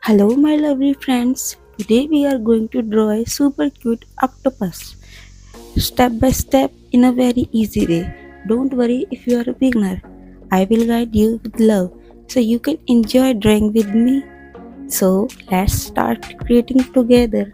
Hello, my lovely friends. Today we are going to draw a super cute octopus step by step in a very easy way. Don't worry if you are a beginner. I will guide you with love so you can enjoy drawing with me. So, let's start creating together.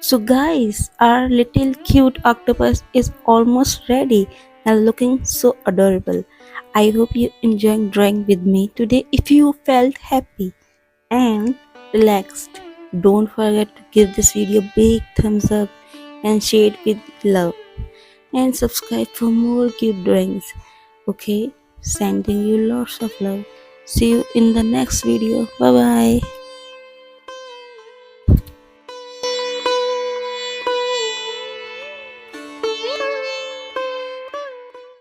So, guys, our little cute octopus is almost ready and looking so adorable. I hope you enjoyed drawing with me today. If you felt happy and relaxed, don't forget to give this video a big thumbs up and share it with love. And subscribe for more cute drawings. Okay, sending you lots of love. See you in the next video. Bye bye.